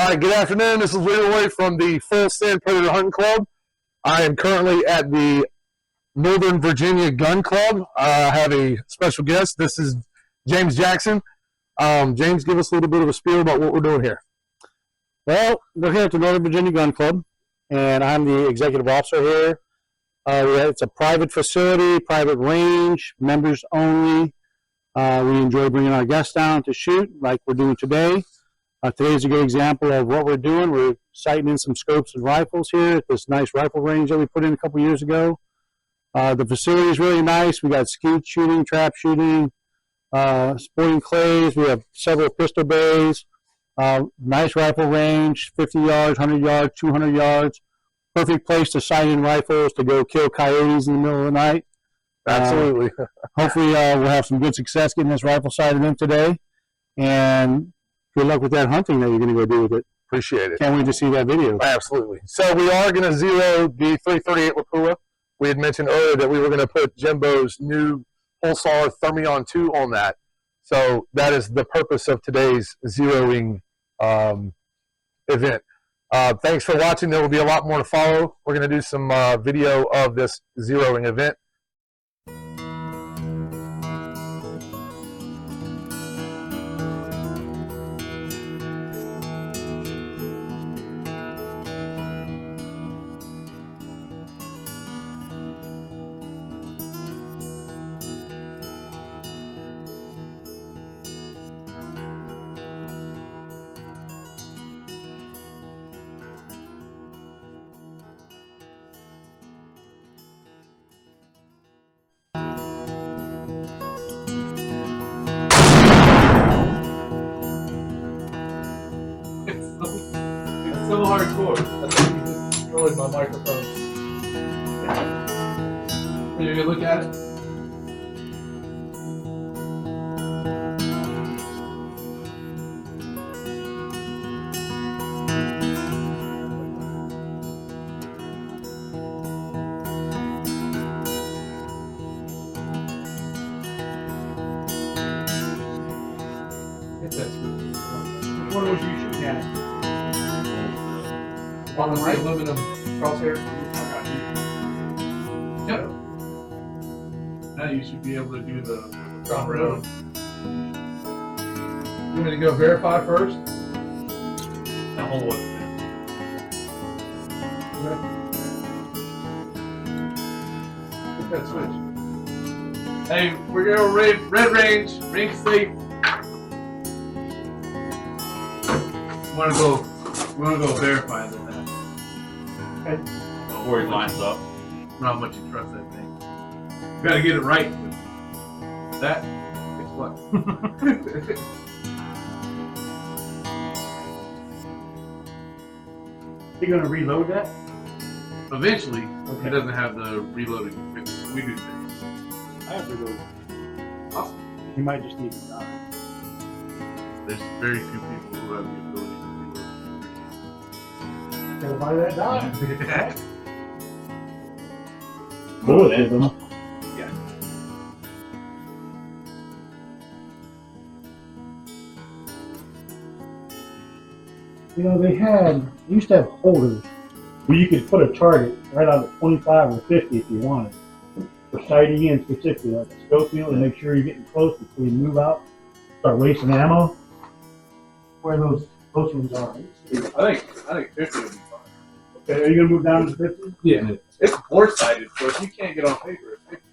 All right, good afternoon. This is Leroy from the Full Send Predator Hunting Club. I am currently at the Northern Virginia Gun Club. I have a special guest. This is James Jackson. James, give us a little bit of a spiel about what we're doing here. Well, we're here at the Northern Virginia Gun Club, and I'm the executive officer here. It's a private facility, private range, members only. We enjoy bringing our guests down to shoot like we're doing today. Today's a good example of what we're doing. We're sighting in some scopes and rifles here at this nice rifle range that we put in a couple years ago. The facility is really nice. We got skeet shooting, trap shooting, sporting clays. We have several pistol bays. Nice rifle range, 50 yards, 100 yards, 200 yards. Perfect place to sight in rifles to go kill coyotes in the middle of the night. Absolutely. Hopefully we'll have some good success getting this rifle sighted in today. And good luck with that hunting that you're going to go do with it. Appreciate it. Can't wait to see that video. Absolutely. So we are going to zero the 338 Lapua. We had mentioned earlier that we were going to put Jimbos' new Pulsar Thermion 2 on that. So that is the purpose of today's zeroing event. Thanks for watching. There will be a lot more to follow. We're going to do some video of this zeroing event. It's so hardcore. I think you just destroyed my microphone. Are you gonna look at it? Hit that screw. What was you shooting at? On the right aluminum crosshair. Yep. Now you should be able to do the front row. You want me to go verify first? Now hold on. Hit that switch. Hey, we're going red range, ring safe. We want to go verify that. Okay. Before he lines up. Not much you trust that thing. You gotta get it right. That, guess what? You gonna reload that? Eventually, Okay. it doesn't have the reloading equipment. We do things. I have reloaded. Awesome. You might just need to die. There's very few people who have the ability Gotta buy that die. to reload. Bullet with them. Yeah. You know, they used to have holders where you could put a target right on the 25 or 50 if you wanted. For sighting in specifically, like a scope meal to make sure you're getting close before you move out, start wasting ammo. Where those ones are. I think 50 would be fine. Okay, are you gonna move down to 50? Yeah. It's four-sided, so if you can't get on paper, it's 50.